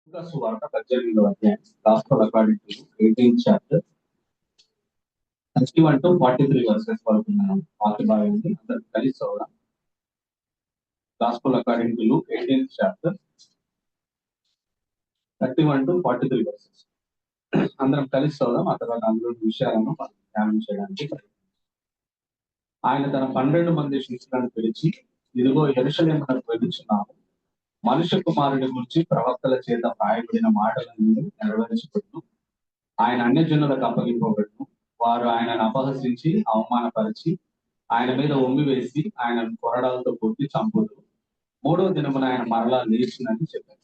లూకా సువార్త 18వ అధ్యాయం, gospel according to 18th chapter 31 to 43 versus వరకు మనం వాక్య భాగాన్ని అందరం కలిసి చదవడం. Gospel according to Luke 18th chapter 31 to 43 versus అందరం కలిసి చదవడం. ఆ తర్వాత అందులో విషయాలను మనం ధ్యానం చేయడానికి ప్రయత్నించాం. ఆయన తన 12 మంది శిష్యులను పిలిచి, ఇదిగో యెరూషలేమునకు వెళ్తున్నాము, మనుష్య కుమారుడి గురించి ప్రవక్తల చేత వ్రాయబడిన మాటలను నెరవేర్చబడును. ఆయన అన్యజనులకు అప్పగింపబడును. వారు ఆయనను అపహసించి అవమానపరిచి ఆయన మీద ఒమ్మి వేసి ఆయనను కొరడాలతో కొట్టి చంపుదురు. 3వ దినమున ఆయన మరలా లేచునని చెప్పారు.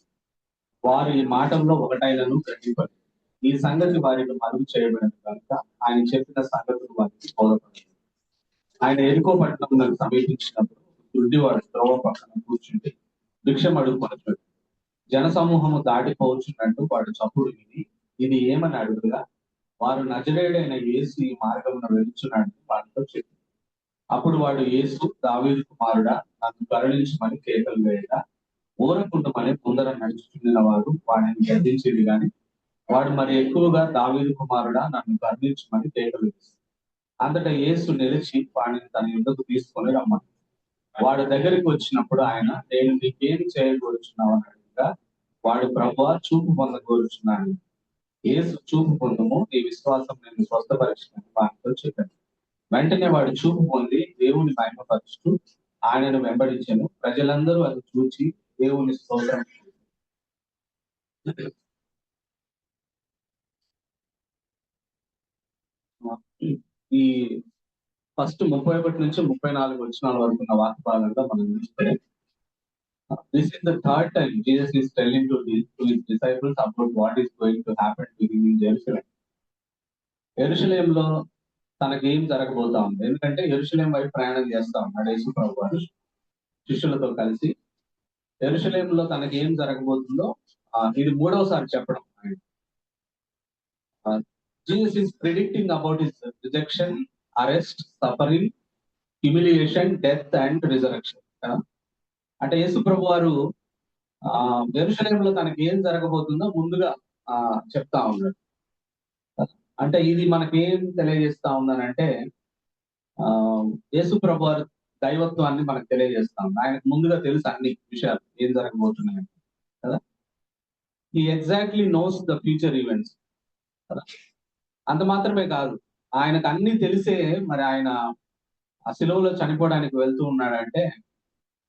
వారు ఈ మాటల్లో ఒకటైనను గ్రహింపలేదు. ఈ సంగతి వారికి మరుగు చేయబడిన కనుక ఆయన చెప్పిన సంగతులు వారికి బోధపడలేదు. ఆయన ఎరుకో పట్టణమునకు సమీపించినప్పుడు గుడ్డివాడు త్రోవ పక్కన కూర్చుండి భిక్షం అడుగుకొనొచ్చాడు. జన సమూహము దాటిపోవచ్చున్నట్టు వాడు చప్పుడు విని ఇది ఏమని అడుగుగా, వారు నజరేయుడైన యేసు ఈ మార్గమున వెళుచున్నాడని వాడితో చెప్పి, అప్పుడు వాడు, యేసు దావీదు కుమారుడా, నన్ను కరుణించమని కేకలు వేయగా ఊరకుండమని ముందర నడుచుచుండిన వారు వాడిని గద్దించేది గాని వాడు మరి ఎక్కువగా, దావీదు కుమారుడా, నన్ను కరుణించమని కేకలు వేసి, అంతటా యేసు నిలిచి వాడిని తన యుద్ధకు తీసుకొని రమ్మని. వాడు దగ్గరికి వచ్చినప్పుడు ఆయన, నేను నీకేమి చేయకూరుచున్నావు అని అడుగుగా, వాడు, ప్రభువా, చూపు పొందకూరుచున్నాను. యేసు, చూపు పొందుము, నీ విశ్వాసం నేను స్వస్థపరిచినని వారితో చెప్పాను. వెంటనే వాడు చూపు పొంది దేవుని మహిమపరుస్తూ ఆయనను వెంబడించెను. ప్రజలందరూ అది చూచి దేవుని స్తోత్రం. ఈ ఫస్ట్ 31 నుంచి 34 వచనాల వరకు ఉన్న వాక్య భాగంలో మనం చూస్తే, this is the third time Jesus is telling to his disciples about what is going to happen to him in Jerusalem. యెరూషలేములో తనకి ఏం జరగబోతా ఉంది. ఎందుకంటే యెరూషలేం వైపు ప్రయాణం చేస్తా ఉన్నాడు యేసు ప్రభువు శిష్యులతో కలిసి. యెరూషలేములో తనకి ఏం జరగబోతుందో ఇది 3వసారి చెప్పడం. Jesus is predicting about his rejection, arrest, suffering, humiliation, death and resurrection. అంటే యేసు ప్రభు వారు యెరూషలేములో తనకి ఏం జరగబోతుందో ముందుగా చెప్తా ఉన్నాడు. అంటే ఇది మనకేం తెలియజేస్తా ఉందనంటే, యేసు ప్రభు వారు దైవత్వాన్ని మనకు తెలియజేస్తా ఉంది. ఆయనకు ముందుగా తెలుసు అన్ని విషయాలు ఏం జరగబోతున్నాయి కదా. He exactly knows the future events కదా. అంత మాత్రమే కాదు, ఆయనకు అన్ని తెలిసే మరి ఆయన ఆ సిలువలో చనిపోవడానికి వెళ్తూ ఉన్నాడంటే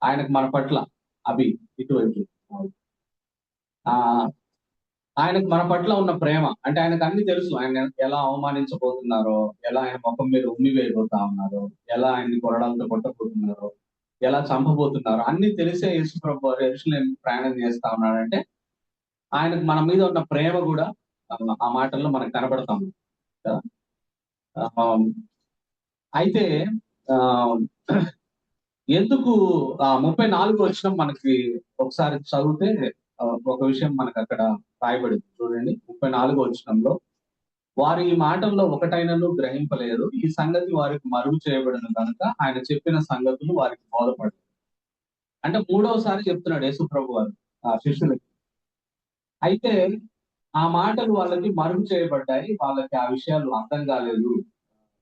ఆయనకు మన పట్ల ఇటువైపు ఆయనకు మన పట్ల ఉన్న ప్రేమ, అంటే ఆయనకు అన్ని తెలుసు. ఆయన ఎలా అవమానించబోతున్నారో, ఎలా ఆయన ముఖం మీద ఉమ్మి వేయబోతా ఉన్నారో, ఎలా ఆయన్ని కొరడాలతో కొట్టబోతున్నారో, ఎలా చంపబోతున్నారో అన్ని తెలిసే యేసు ప్రభు వారు యెరూషలేం ప్రయాణం చేస్తా ఉన్నాడంటే ఆయనకు మన మీద ఉన్న ప్రేమ కూడా ఆ మాటల్లో మనకు కనబడతాం. అయితే ఎందుకు 34 వచనం మనకి ఒకసారి చదివితే ఒక విషయం మనకు అక్కడ రాయబడింది. చూడండి, 34 వచనంలో, వారు ఈ మాటల్లో ఒకటైనను గ్రహింపలేదు. ఈ సంగతి వారికి మరుగు చేయబడిన కనుక ఆయన చెప్పిన సంగతులు వారికి బోధపడలేదు. అంటే 3వసారి చెప్తున్నాడు యేసు ప్రభు వారు ఆ శిష్యులకి. అయితే ఆ మాటలు వాళ్ళకి మరుగు చేయబడ్డాయి. వాళ్ళకి ఆ విషయాలు అర్థం కాలేదు,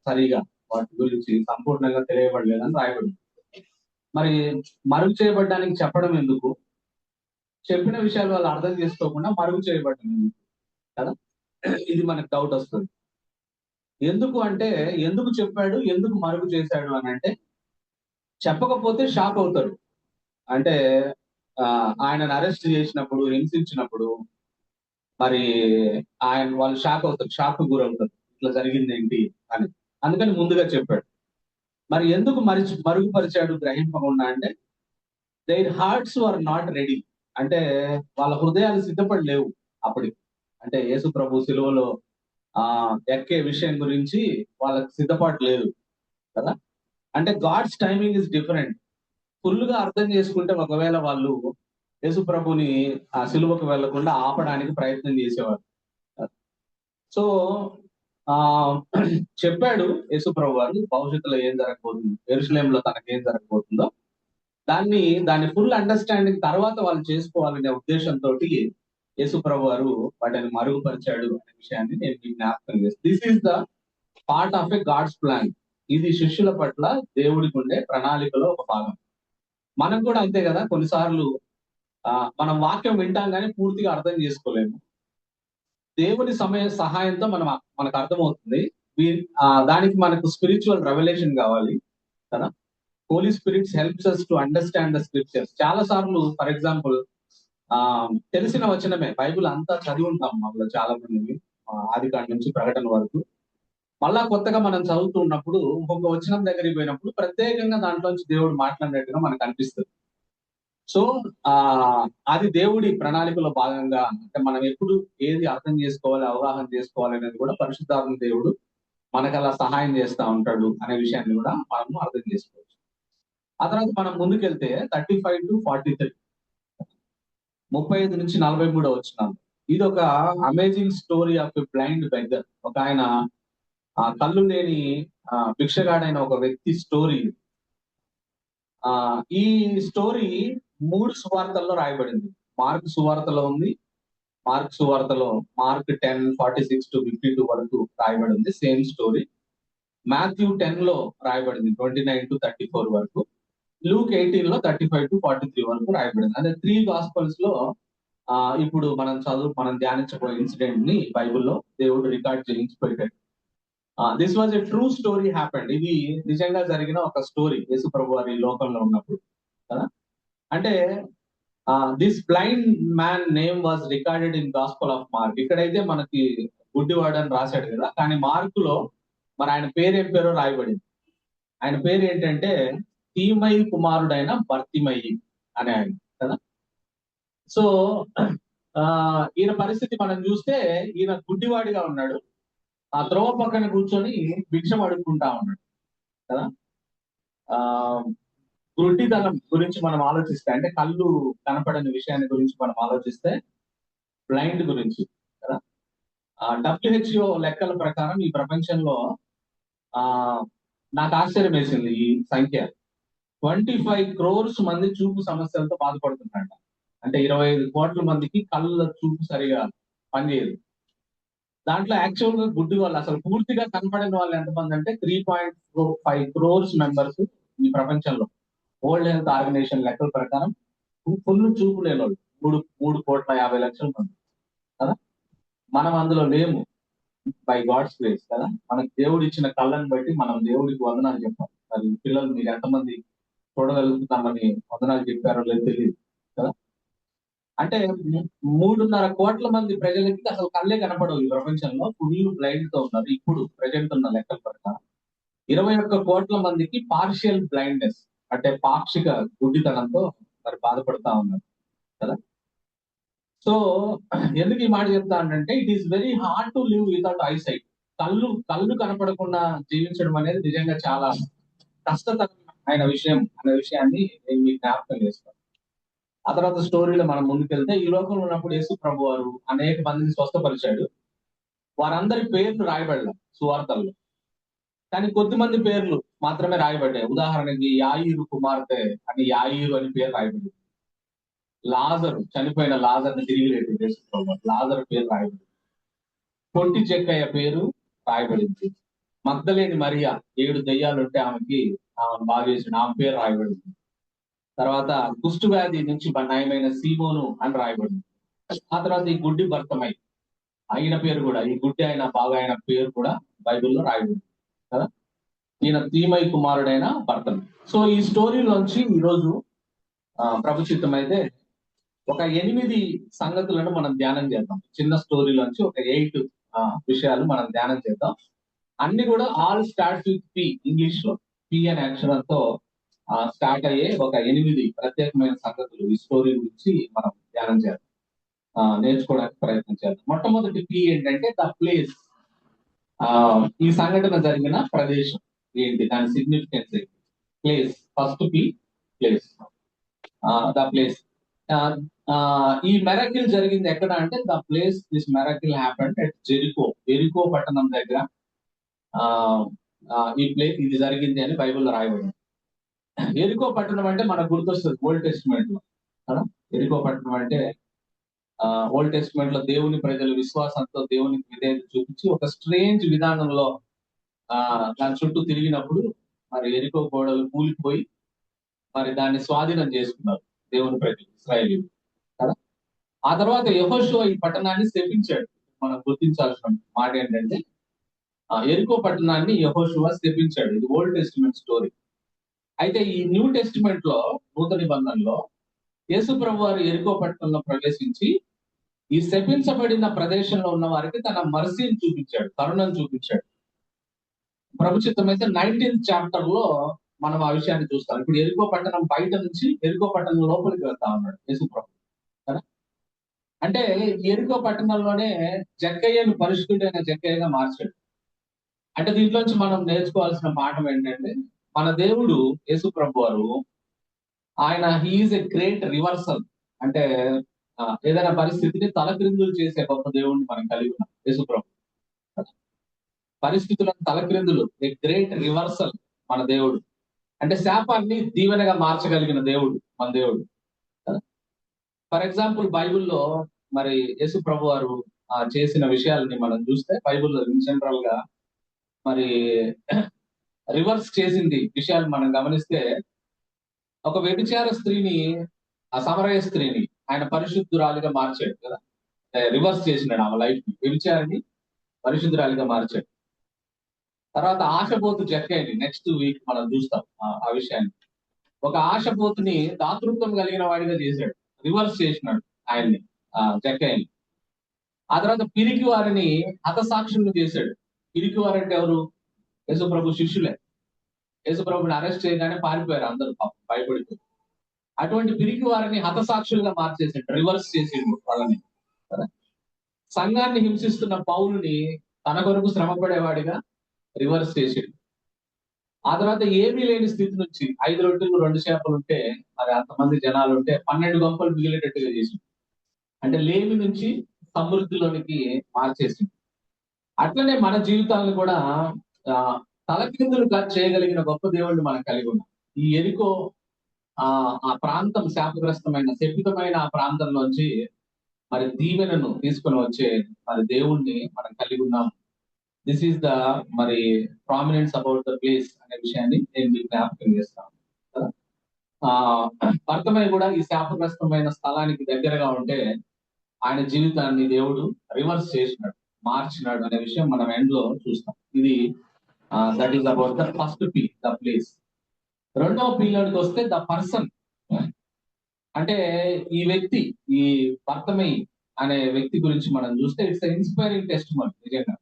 సరిగా వాటి గురించి సంపూర్ణంగా తెలియబడలేదని రాయబడింది. మరి మరుగు చేయబడ్డానికి చెప్పడం ఎందుకు? చెప్పిన విషయాలు వాళ్ళు అర్థం చేసుకోకుండా మరుగు చేయబడ్డం ఎందుకు కదా, ఇది మనకు డౌట్ వస్తుంది. ఎందుకు అంటే, ఎందుకు చెప్పాడు, ఎందుకు మరుగు చేశాడు అని అంటే, చెప్పకపోతే షాక్ అవుతారు. అంటే ఆయనను అరెస్ట్ చేసినప్పుడు, హింసించినప్పుడు మరి వాళ్ళు షాక్ అవుతారు, షాక్ గురవుతారు, ఇట్లా జరిగింది ఏంటి అని. అందుకని ముందుగా చెప్పాడు. మరి ఎందుకు మరుగుపరిచాడు గ్రహింపకుండా అంటే, their hearts are not ready. అంటే వాళ్ళ హృదయాలు సిద్ధపడి లేవు అప్పటికి. అంటే యేసు ప్రభు సిలువలో ఎక్కే విషయం గురించి వాళ్ళకి సిద్ధపాటు లేదు కదా. అంటే God's timing is different. Full గా అర్థం చేసుకుంటే ఒకవేళ వాళ్ళు యేసు ప్రభుని ఆ సిలువకు వెళ్లకుండా ఆపడానికి ప్రయత్నం చేసేవారు. సో చెప్పాడు యేసు ప్రభు వారు భవిష్యత్తులో ఏం జరగబోతుంది, యెరూషలేములో తనకేం జరగబోతుందో దాన్ని ఫుల్ అండర్స్టాండింగ్ తర్వాత వాళ్ళు చేసుకోవాలనే ఉద్దేశంతో యేసు ప్రభు వారు వాటిని మరుగుపరిచాడు అనే విషయాన్ని నేను మీకు జ్ఞాపకం చేస్తాను. This is the part of a God's plan. ఇది శిష్యుల పట్ల దేవుడికి ఉండే ప్రణాళికలో ఒక భాగం. మనం కూడా అంతే కదా, కొన్నిసార్లు మనం వాక్యం వింటాం కానీ పూర్తిగా అర్థం చేసుకోలేము. దేవుని సహాయంతో మనకు అర్థమవుతుంది. దానికి మనకు స్పిరిచువల్ రెవల్యూషన్ కావాలి కదా. Holy spirits helps us to understand the scriptures. చాలా సార్లు ఫర్ ఎగ్జాంపుల్ తెలిసిన వచనమే, బైబిల్ అంతా చదివి ఉంటాం మనలో చాలా మంది, ఆదికాండం నుంచి ప్రకటన వరకు. మళ్ళా కొత్తగా మనం చదువుతున్నప్పుడు ఇంకొక వచనం దగ్గరికి పోయినప్పుడు ప్రత్యేకంగా దాంట్లోంచి దేవుడు మాట్లాడినట్టుగా మనకు అనిపిస్తుంది. సో అది దేవుడి ప్రణాళికలో భాగంగా, అంటే మనం ఎప్పుడు ఏది అర్థం చేసుకోవాలి, అవగాహన చేసుకోవాలి అనేది కూడా పరిశుద్ధాత్మ దేవుడు మనకు అలా సహాయం చేస్తూ ఉంటాడు అనే విషయాన్ని కూడా మనము అర్థం చేసుకోవచ్చు. ఆ తర్వాత మనం ముందుకెళ్తే 35 to 43, 35 నుంచి 43 వచ్చినాం. ఇది ఒక amazing story of a blind beggar. ఒక ఆయన కళ్ళు లేని భిక్షగాడైన ఒక వ్యక్తి స్టోరీ. ఈ స్టోరీ 3 సువార్తల్లో రాయబడింది. మార్క్ సువార్తలో ఉంది, మార్క్ సువార్తలో మార్క్ 10:46 to 52 వరకు రాయబడింది సేమ్ స్టోరీ. మాథ్యూ 10 లో రాయబడింది 29 to 34 వరకు. లూక్ 18 లో 35 to 43 వరకు రాయబడింది. అంటే 3 గాస్పల్స్ లో ఇప్పుడు మనం ధ్యానించబోయే ఇన్సిడెంట్ ని బైబిల్లో దేవుడు రికార్డ్ చేయించి పెట్టాడు. This was a true story happened. ఇది నిజంగా జరిగిన ఒక స్టోరీ యేసు ప్రభు వారి లోకంలో ఉన్నప్పుడు కదా. అంటే this blind man name was recorded in gospel of mark. ఇక్కడైతే మనకి గుడ్డివాడు అని రాశాడు కదా, కానీ మార్కులో మరి ఆయన పేరు ఏం పేరో రాయబడింది. ఆయన పేరు ఏంటంటే తీమయి కుమారుడైన బర్తిమయి అనే ఆయన కదా. సో ఈయన పరిస్థితి మనం చూస్తే ఈయన గుడ్డివాడిగా ఉన్నాడు. ఆ త్రోవ పక్కన కూర్చొని భిక్షం అడుక్కుంటా ఉన్నాడు కదా. గుడ్డితనం గురించి మనం ఆలోచిస్తే, అంటే కళ్ళు కనపడని విషయాన్ని గురించి మనం ఆలోచిస్తే, బ్లైండ్ గురించి కదా. WHO లెక్కల ప్రకారం ఈ ప్రపంచంలో నాకు ఆశ్చర్యం వేసింది ఈ సంఖ్య. 25 crores మంది చూపు సమస్యలతో బాధపడుతున్నాడు. అంటే 25 కోట్ల మందికి కళ్ళ చూపు సరిగా పనిచేయదు. దాంట్లో యాక్చువల్ గా గుడ్డి వాళ్ళు, అసలు పూర్తిగా కనపడిన వాళ్ళు ఎంతమంది అంటే 3.5 crores మెంబర్స్ ఈ ప్రపంచంలో. వరల్డ్ హెల్త్ ఆర్గనైజేషన్ లెక్కల ప్రకారం ఫుల్ చూపు లేని వాళ్ళు 3,50,00,000 మంది కదా. మనం అందులో లేము బై గాడ్స్ గ్రేస్ కదా. మనకు దేవుడు ఇచ్చిన కళ్ళని బట్టి మనం దేవుడికి వందనాలు చెప్పాలి. మరి పిల్లలు మీరు ఎంతమంది చూడగలుగుతున్నామని వందనాలు చెప్పారో లేదు తెలియదు కదా. అంటే 3.5 కోట్ల మంది ప్రజలకి అసలు కళ్ళే కనపడవు ఈ ప్రపంచంలో. ఫుల్ బ్లైండ్ తో ఉన్నారు ఇప్పుడు ప్రజెంట్ ఉన్న లెక్కల ప్రకారం. 21 కోట్ల మందికి పార్షియల్ బ్లైండ్నెస్, అంటే పాక్షిక గుడ్డితనంతో మరి బాధపడతా ఉన్నారు కదా. సో ఎందుకు ఈ మాట చెప్తానంటే, it is very hard to live without eye sight. కళ్ళు కనపడకుండా జీవించడం అనేది నిజంగా చాలా కష్టతరమైన విషయం అనే విషయాన్ని నేను మీకు జ్ఞాపకం చేస్తాను. ఆ తర్వాత స్టోరీలో మనం ముందుకెళ్తే, ఈ లోకంలో ఉన్నప్పుడు యేసు ప్రభు వారు అనేక మందిని స్వస్థపరిచాడు. వారందరి పేర్లు రాయబడలే సువార్తల్లో, కానీ కొద్దిమంది పేర్లు మాత్రమే రాయబడ్డాయి. ఉదాహరణకి యాయిరు కుమార్తె అని యాయిరు అని పేరు రాయబడింది. లాజరు, చనిపోయిన లాజర్ని తిరిగి లేపి యేసు ప్రభు, లాజరు పేరు రాయబడింది. పొట్టి చెక్కయ్య పేరు రాయబడింది. మగ్దలేని మరియా, 7 దెయ్యాలుంటే ఆమెను బాగు చేసిన ఆమె పేరు రాయబడింది. తర్వాత కుష్టు వ్యాధి నుంచి నయమైన సీమోను అని రాయబడింది. ఆ తర్వాత ఈ గుడ్డి భర్తమై ఆయన పేరు కూడా, ఈ గుడ్డి అయిన బాగా అయిన పేరు కూడా బైబిల్లో రాయబడింది కదా. ఈయన తీమై కుమారుడైన భర్తమై. సో ఈ స్టోరీలోంచి ఈరోజు ప్రభు చిత్తం అయితే ఒక 8 సంగతులను మనం ధ్యానం చేద్దాం. చిన్న స్టోరీలోంచి ఒక 8 విషయాలు మనం ధ్యానం చేద్దాం. అన్ని కూడా all starts with P, English లో పి అనే అక్షరంతో స్టార్ట్ అయ్యే ఒక 8 ప్రత్యేకమైన సంగతులు ఈ స్టోరీ గురించి మనం ధ్యానం చేద్దాం, నేర్చుకోవడానికి ప్రయత్నం చేద్దాం. మొట్టమొదటి పి ఏంటంటే ద ప్లేస్. ఈ సంఘటన జరిగిన ప్రదేశం ఏంటి, దాని సిగ్నిఫికెన్స్ ఏంటి. Place, first P place, the place. ఈ మెరకిల్ జరిగింది ఎక్కడ అంటే, the place this miracle happened at Jericho. ఎరికో పట్టణం దగ్గర ఈ ప్లేస్ ఇది జరిగింది అని బైబిల్లో రాయబడింది. ఎరికో పట్టణం అంటే మనకు గుర్తొస్తుంది ఓల్డ్ టెస్టిమెంట్ లో కదా. ఎరికో పట్టణం అంటే ఓల్డ్ టెస్ట్మెంట్ లో దేవుని ప్రజలు విశ్వాసంతో దేవునికి విధేయత చూపించి ఒక స్ట్రేంజ్ విధానంలో దాని చుట్టూ తిరిగినప్పుడు మరి ఎరికో గోడలు కూలిపోయి మరి దాన్ని స్వాధీనం చేసుకున్నారు దేవుని ప్రజలు ఇశ్రాయేలీయులు కదా. ఆ తర్వాత యెహోషువ ఈ పట్టణాన్ని శపించాడు. మనం గుర్తించాల్సిన మాట ఏంటంటే ఎరికో పట్టణాన్ని యెహోషువ శపించాడు. ఇది ఓల్డ్ టెస్టిమెంట్ స్టోరీ. అయితే ఈ న్యూ టెస్టిమెంట్ లో నూతన నిబంధనలో యేసు ప్రభు వారు ఎరికో పట్టణంలో ప్రవేశించి ఈ శపించబడిన ప్రదేశంలో ఉన్న వారికి తన మర్సీని చూపించాడు, కరుణను చూపించాడు. ప్రభు చిత్తమైతే 19th చాప్టర్ లో మనం ఆ విషయాన్ని చూస్తాం. ఇప్పుడు ఎరికో పట్టణం బయట నుంచి ఎరికో పట్టణం లోపలికి వెళ్తా ఉన్నాడు యేసు ప్రభు కదా. అంటే ఎరికో పట్టణంలోనే జక్కయ్యను పరిశుద్ధుడైన జక్కయ్యగా మార్చాడు. అంటే దీంట్లోంచి మనం నేర్చుకోవాల్సిన పాఠం ఏంటంటే మన దేవుడు యేసు ప్రభు వారు ఆయన హీఈస్ ఎ గ్రేట్ రివర్సల్. అంటే ఏదైనా పరిస్థితిని తలక్రిందులు చేసే గొప్ప దేవుడిని మనం కలిగి ఉన్నాం యేసు ప్రభు. పరిస్థితులను తలక్రిందులు ఎ గ్రేట్ రివర్సల్ మన దేవుడు. అంటే శాపాన్ని దీవెనగా మార్చగలిగిన దేవుడు మన దేవుడు. ఫర్ ఎగ్జాంపుల్ బైబిల్లో మరి యేసు ప్రభు వారు చేసిన విషయాలని మనం చూస్తే బైబిల్లో జనరల్ గా మరి రివర్స్ చేసింది విషయాలు మనం గమనిస్తే ఒక వ్యభిచార స్త్రీని, ఆ సమరయ స్త్రీని ఆయన పరిశుద్ధురాలిగా మార్చాడు కదా. రివర్స్ చేసినాడు ఆమె లైఫ్ ని. వ్యభిచారిని పరిశుద్ధురాలిగా మార్చాడు. తర్వాత ఆశపోతు జక్కయ్యని నెక్స్ట్ వీక్ మనం చూస్తాం ఆ విషయాన్ని. ఒక ఆశపోతుని దాతృత్వం కలిగిన వాడిగా చేశాడు, రివర్స్ చేసినాడు ఆయన్ని, జక్కయ్యని. ఆ తర్వాత పిరికి వారిని హతసాక్షులను చేశాడు. పిరికి వారంటే ఎవరు? యేసు ప్రభు శిష్యులే. యేసు ప్రభుని అరెస్ట్ చేయగానే పారిపోయారు అందరూ భయపడిపోయి. అటువంటి పిరికి వారిని హతసాక్షులుగా మార్చేసాడు, రివర్స్ చేసిండు వాళ్ళని కదా. సంఘాన్ని హింసిస్తున్న పౌలుని తన కొరకు శ్రమపడేవాడిగా రివర్స్ చేసిండు. ఆ తర్వాత ఏమీ లేని స్థితి నుంచి 5 రొట్టెలు 2 చేపలు ఉంటే మరి అంతమంది జనాలు ఉంటే 12 గంపలు మిగిలేటట్టుగా చేసిండు. అంటే లేమి నుంచి సమృద్ధిలోనికి మార్చేసింది. అట్లనే మన జీవితాలను కూడా తలకిందులుగా చేయగలిగిన గొప్ప దేవుడిని మనం కలిగి ఉన్నాం. ఈ ఎరికో ఆ ప్రాంతం శాపగ్రస్తమైన శపితమైన ఆ ప్రాంతంలోంచి మరి దీవెనను తీసుకొని వచ్చే మరి దేవుణ్ణి మనం కలిగి ఉన్నాం. దిస్ ఈస్ ద మరి ప్రామినెన్స్ అబౌట్ ద ప్లేస్ అనే విషయాన్ని నేను మీకు జ్ఞాపకం చేస్తాను. భర్తమై కూడా ఈ శాపగ్రస్తమైన స్థలానికి దగ్గరగా ఉంటే ఆయన జీవితాన్ని దేవుడు రివర్స్ చేసినాడు, మార్చినాడు అనే విషయం మనం ఎండ్ లో చూస్తాం. ఇది that is about the first P, the place. రెండవ పీలోకి వస్తే ద పర్సన్. అంటే ఈ వ్యక్తి, ఈ భర్తమై అనే వ్యక్తి గురించి మనం చూస్తే ఇట్స్ ఇన్స్పైరింగ్ టెస్టిమనీ. నిజంగా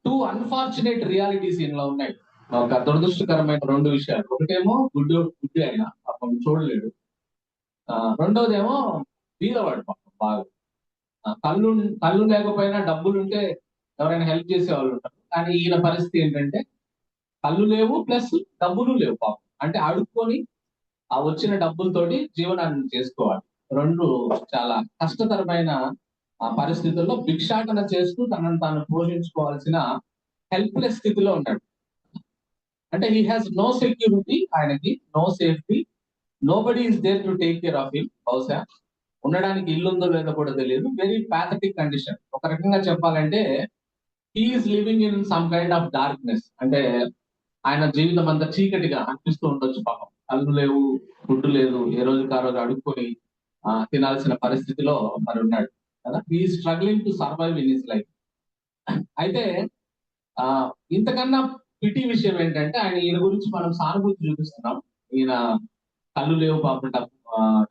2 అన్ఫార్చునేట్ రియాలిటీస్ ఇందులో ఉన్నాయి. ఒక దురదృష్టకరమైన 2 విషయాలు. ఒకటేమో గుడ్డి అయినా పాపం చూడలేడు. రెండోదేమో బీదవాడు పాపం బాగా. కళ్ళు లేకపోయినా డబ్బులుంటే ఎవరైనా హెల్ప్ చేసే వాళ్ళు ఉంటారు. కానీ ఈయన పరిస్థితి ఏంటంటే కళ్ళు లేవు ప్లస్ డబ్బులు లేవు పాపం. అంటే అడుక్కొని ఆ వచ్చిన డబ్బులతోటి జీవనాన్ని చేసుకోవాలి. 2 చాలా కష్టతరమైన పరిస్థితుల్లో భిక్షాటన చేస్తూ తనను తాను పోషించుకోవాల్సిన హెల్ప్లెస్ స్థితిలో ఉన్నాడు. అంటే హీ హాజ్ నో సెక్యూరిటీ, ఆయనకి no safety, nobody is there to take care of him. బహుశా ఉండడానికి ఇల్లు ఉందో లేదో కూడా తెలియదు. Very pathetic condition. ఒక రకంగా చెప్పాలంటే he is living in some kind of darkness. అంటే ఆయన జీవితం అంతా చీకటిగా అనిపిస్తూ ఉండొచ్చు పాపం. కళ్ళు లేవు, ఫుడ్ లేదు, ఏ రోజుకి ఆ రోజు అడుక్కొని తినాల్సిన పరిస్థితిలో మరి ఉన్నాడు కదా. He struggling to survive in his life. అయితే ఇంతకన్నా పిటి విషయం ఏంటంటే ఈయన గురించి మనం సానుభూతి చూపిస్తున్నాం. ఈయన కళ్ళు లేవు పాపం,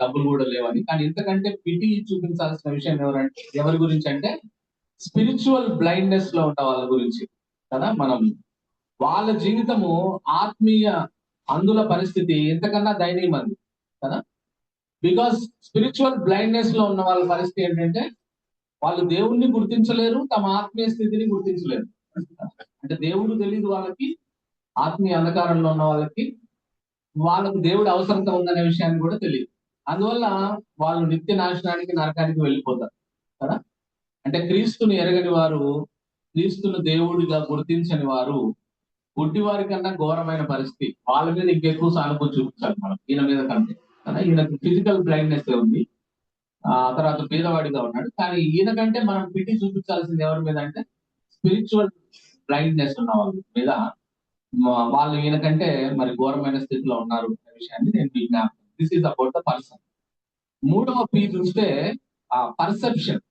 డబ్బులు కూడా లేవని. కానీ ఇంతకంటే పిటి చూపించాల్సిన విషయం ఎవరి గురించి అంటే స్పిరిచువల్ బ్లైండ్నెస్ లో ఉన్న వాళ్ళ గురించి కదా. మనం వాళ్ళ జీవితము ఆత్మీయ అందుల పరిస్థితి ఇంతకన్నా దయనీయమంది కదా. బికాస్ స్పిరిచువల్ బ్లైండ్నెస్ లో ఉన్న వాళ్ళ పరిస్థితి ఏంటంటే వాళ్ళు దేవుణ్ణి గుర్తించలేరు, తమ ఆత్మీయ స్థితిని గుర్తించలేరు. అంటే దేవుడు తెలియదు వాళ్ళకి, ఆత్మీయ అంధకారంలో ఉన్న వాళ్ళకి వాళ్ళకు దేవుడు అవసరత ఉందనే విషయాన్ని కూడా తెలియదు. అందువల్ల వాళ్ళు నిత్య నాశనానికి, నరకానికి వెళ్ళిపోతారు కదా. అంటే క్రీస్తుని ఎరగని వారు, క్రీస్తును దేవుడిగా గుర్తించని వారు గుడ్డి వారి కన్నా ఘోరమైన పరిస్థితి. వాళ్ళ మీద ఇంకెక్కువ సానుభూతి చూపించాలి మనం ఈయన మీద కంటే కదా. ఈయనకు ఫిజికల్ బ్లైండ్నెస్ ఉంది, తర్వాత పేదవాడిగా ఉన్నాడు. కానీ ఈయనకంటే మనం పిటి చూపించాల్సింది ఎవరి మీద అంటే స్పిరిచువల్ బ్లైండ్నెస్ ఉన్న వాళ్ళ మీద. వాళ్ళు ఈయనకంటే మరి ఘోరమైన స్థితిలో ఉన్నారు అనే విషయాన్ని నేను మీకు జ్ఞాపకం. This is about the person. మూడవ పి చూస్తే perception.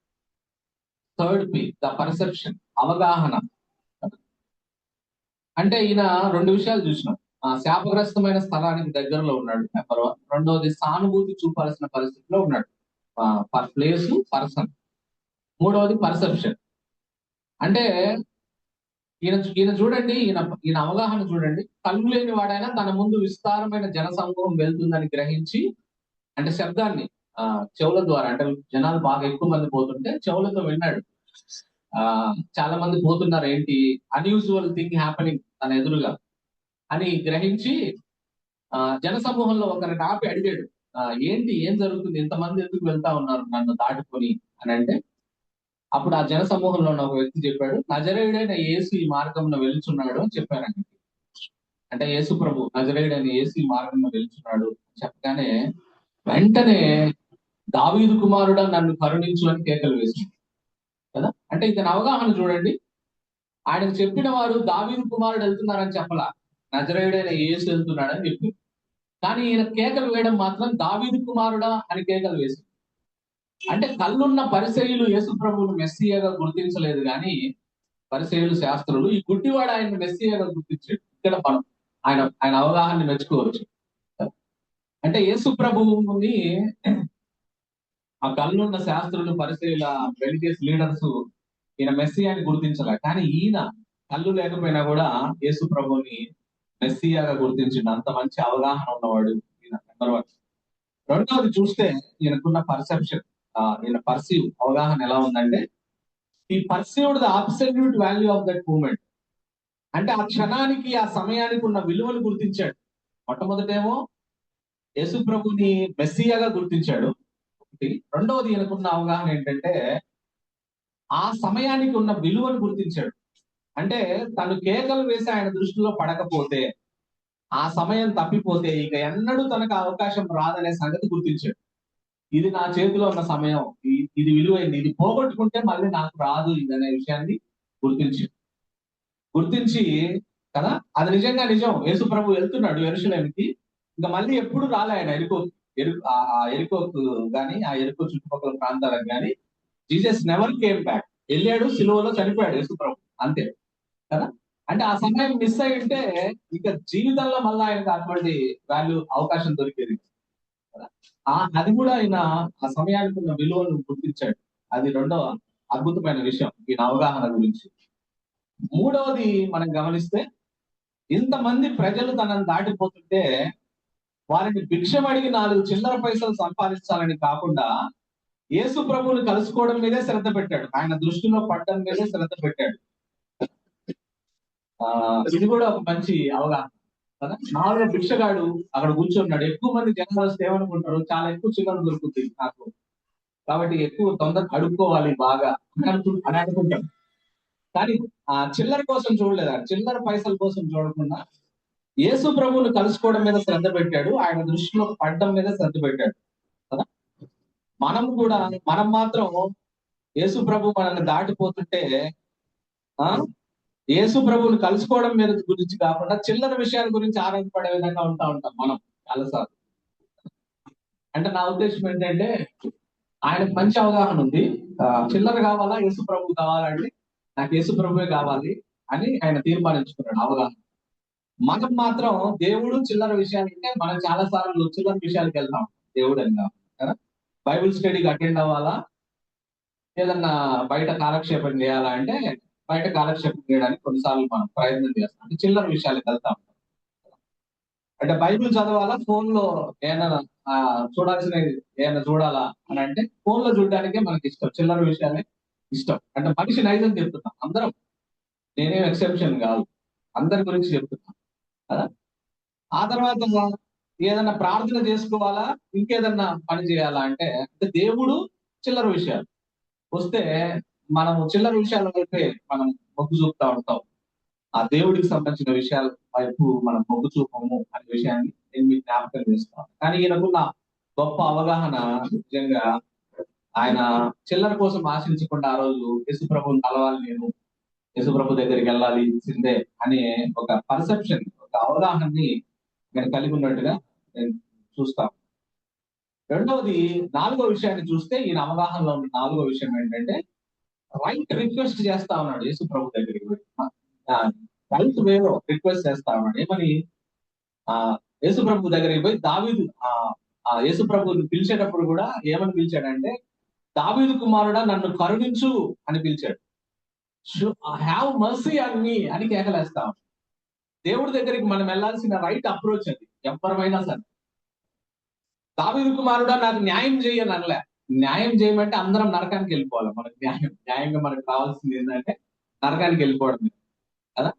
Third P the perception, అవగాహన. అంటే ఈయన రెండు విషయాలు చూసినాం. శాపగ్రస్తమైన స్థలానికి దగ్గరలో ఉన్నాడు నెంబర్ 1. రెండవది సానుభూతి చూపాల్సిన పరిస్థితిలో ఉన్నాడు, ప్లేస్, పర్సన్. మూడవది పర్సెప్షన్. అంటే ఈయన చూడండి, ఈయన అవగాహన చూడండి. కళ్ళు లేని వాడైనా తన ముందు విస్తారమైన జనసమూహం వెళ్తుందని గ్రహించి, అంటే శబ్దాన్ని చెవుల ద్వారా, అంటే జనాలు బాగా ఎక్కువ మంది పోతుంటే చెవులతో విన్నాడు. చాలా మంది పోతున్నారు, ఏంటి అన్యూజువల్ థింగ్ హ్యాపెనింగ్ తన ఎదురుగా అని గ్రహించి జనసమూహంలో ఒకరిని ఆపి అడిగాడు, ఏంటి, ఏం జరుగుతుంది, ఇంతమంది ఎందుకు వెళ్తా ఉన్నారు నన్ను దాటుకొని అని. అంటే అప్పుడు ఆ జన సమూహంలో ఉన్న ఒక వ్యక్తి చెప్పాడు, నజరేయుడైన యేసు ఈ మార్గంలో వెళ్తున్నాడు అని చెప్పారండి. అంటే యేసు ప్రభు నజరేయుడైన యేసు ఈ మార్గంలో వెళ్తున్నాడు చెప్పగానే వెంటనే దావీదు కుమారుడా నన్ను కరుణించు అని కేకలు వేసింది కదా. అంటే ఇతని అవగాహన చూడండి. ఆయనకు చెప్పిన వారు దావీదు కుమారుడు వెళ్తున్నారని చెప్పలా, నజరేయుడైన యేసు వెళ్తున్నాడని చెప్పింది. కానీ ఈయన కేకలు వేయడం మాత్రం దావీదు కుమారుడా అని కేకలు వేసింది. అంటే కళ్ళున్న పరిసయ్యులు యేసు ప్రభువును మెస్సియాగా గుర్తించలేదు, కానీ పరిసయ్యులు, శాస్త్రులు ఈ గుడ్డివాడు ఆయన మెస్సియాగా గుర్తించాడు. ఇక్కడ మనం ఆయన అవగాహన మెచ్చుకోవచ్చు. అంటే యేసు ప్రభువుని ఆ కళ్ళున్న శాస్త్రులు, పరిసయ్యుల, రిలీజియస్ లీడర్స్ ఈయన మెస్సియాని గుర్తించలే. కానీ ఈయన కళ్ళు లేకపోయినా కూడా యేసు ప్రభువుని మెస్సియాగా గుర్తించిండు. అంత మంచి అవగాహన ఉన్నవాడు ఈయన నెంబర్ 1. రెండవది చూస్తే ఈయనకున్న పర్సెప్షన్, ఈయన పర్సీవ్ అవగాహన ఎలా ఉందంటే, ఈ perceived the absolute value of that moment. అంటే ఆ క్షణానికి, ఆ సమయానికి ఉన్న విలువను గుర్తించాడు. మొట్టమొదటేమో యేసు ప్రభుని మెస్సియాగా గుర్తించాడు. రెండవది ఈయనకున్న అవగాహన ఏంటంటే, ఆ సమయానికి ఉన్న విలువను గుర్తించాడు. అంటే తను కేకలు వేసి ఆయన దృష్టిలో పడకపోతే, ఆ సమయం తప్పిపోతే ఇక ఎన్నడూ తనకు అవకాశం రాదనే సంగతి గుర్తించాడు. ఇది నా చేతిలో ఉన్న సమయం, ఇది విలువైంది, ఇది పోగొట్టుకుంటే మళ్ళీ నాకు రాదు ఇది అనే విషయాన్ని గుర్తించి కదా. అది నిజంగా నిజం. యేసు ప్రభు వెళ్తున్నాడు యెరూషలేముకి, ఇంకా మళ్ళీ ఎప్పుడు రాలే ఆయన ఎరికోకు గాని, ఆ ఎరికో చుట్టుపక్కల ప్రాంతాలకు గాని. Jesus never came back. వెళ్ళాడు, సిలువలో చనిపోయాడు యేసు ప్రభు, అంతే కదా. అంటే ఆ సమయం మిస్ అయి ఉంటే ఇక జీవితంలో మళ్ళీ ఆయనకు అటువంటి అవకాశం దొరికేది కదా. అది కూడా ఆయన ఆ సమయానికి ఉన్న విలువను గుర్తించాడు. అది రెండవ అద్భుతమైన విషయం ఈయన అవగాహన గురించి. మూడవది మనం గమనిస్తే, ఇంతమంది ప్రజలు తనను దాటిపోతుంటే వారిని భిక్షం అడిగి 4 చిల్లర పైసలు సంపాదించాలని కాకుండా యేసు ప్రభువుని కలుసుకోవడం మీదే శ్రద్ధ పెట్టాడు. ఆయన దృష్టిలో పడడం మీదే శ్రద్ధ పెట్టాడు. ఇది కూడా ఒక మంచి అవగాహన కదా. నాలుగో భిక్షగాడు అక్కడ కూర్చున్నాడు. ఎక్కువ మంది జనాలు వస్తే ఏమనుకుంటారు, చాలా ఎక్కువ చిల్లర దొరుకుతుంది నాకు, కాబట్టి ఎక్కువ తొందరగా అడుక్కోవాలి బాగా అని అనుకుంటాడు. కానీ ఆ చిల్లర కోసం చూడలేదు, చిల్లర పైసల కోసం చూడకుండా యేసు ప్రభువుని కలుసుకోవడం మీద శ్రద్ధ పెట్టాడు. ఆయన దృష్టిలో పడడం మీద శ్రద్ధ పెట్టాడు కదా. మనం మాత్రం యేసు ప్రభు మనల్ని దాటిపోతుంటే యేసు ప్రభువుని కలుసుకోవడం మీద గురించి కాకుండా చిల్లర విషయాల గురించి ఆనందపడే విధంగా ఉంటాం మనం చాలాసార్లు. అంటే నా ఉద్దేశం ఏంటంటే, ఆయనకు మంచి అవగాహన ఉంది. చిల్లర కావాలా, యేసు ప్రభు కావాలంటే నాకు యేసు ప్రభువే కావాలి అని ఆయన తీర్మానించుకున్నాడు అవగాహన. మనం మాత్రం దేవుడు చిల్లర విషయాలు అంటే మనం చాలా సార్లు చిల్లర విషయాలకు వెళ్తాం. దేవుడు అని కదా, బైబిల్ స్టడీకి అటెండ్ అవ్వాలా, ఏదన్నా బయట కాలక్షేపం చేయాలా అంటే బయట కాలక్షేపం చేయడానికి కొన్నిసార్లు మనం ప్రయత్నం చేస్తాం. అంటే చిల్లర విషయాలకు వెళ్తాం. అంటే బైబిల్ చదవాలా, ఫోన్ లో ఏమైనా చూడాల్సినవి ఏమైనా చూడాలా అని అంటే ఫోన్ లో చూడడానికే మనకి ఇష్టం, చిల్లర విషయాలే ఇష్టం. అంటే మనిషి నైజం చెప్తున్నాం అందరం, నేనేం ఎక్సెప్షన్ కాదు, అందరి గురించి చెప్తున్నాం కదా. ఆ తర్వాత ఏదన్నా ప్రార్థన చేసుకోవాలా, ఇంకేదన్నా పని చేయాలా అంటే దేవుడు చిల్లర విషయాలు వస్తే మనము చిల్లర విషయాల వైపే మనం మొగ్గు చూపుతా ఉంటాం. ఆ దేవుడికి సంబంధించిన విషయాల వైపు మనం మొగ్గు చూపము అనే విషయాన్ని నేను మీకు జ్ఞాపకం చేస్తాను. కానీ ఈయనకున్న గొప్ప అవగాహన నిజంగా ఆయన చిల్లర కోసం ఆశించకుండా ఆ రోజు యేసుప్రభుని కలవాలి, యేసుప్రభు దగ్గరికి వెళ్ళాల్సిందే అనే ఒక పర్సెప్షన్, ఒక అవగాహనని నేను కలిగి ఉన్నట్టుగా నేను చూస్తాను. రెండవది, నాలుగో విషయాన్ని చూస్తే ఈయన అవగాహనలో ఉన్న నాలుగో విషయం ఏంటంటే రైట్ రిక్వెస్ట్ చేస్తా ఉన్నాడు యేసుప్రభు దగ్గరికి రైట్ వేలో రిక్వెస్ట్ చేస్తా ఉన్నాడు. ఏమని? యేసుప్రభు దగ్గరికి పోయి దావీదు యేసుప్రభుని పిలిచేటప్పుడు కూడా ఏమని పిలిచాడంటే, దావీదు కుమారుడా నన్ను కరుణించు అని పిలిచాడు. హ్యావ్ మర్సీ ఆన్ మీ అని కేకలేస్తాం. దేవుడి దగ్గరికి మనం వెళ్ళాల్సిన రైట్ అప్రోచ్ అది, ఎవరైనా సరే. దావీదు కుమారుడా నాకు న్యాయం చేయని అనలే. న్యాయం చేయమంటే అందరం నరకానికి వెళ్ళిపోవాలి. మనకు న్యాయంగా మనకు కావాల్సింది ఏంటంటే నరకానికి వెళ్ళిపోవడం కదా.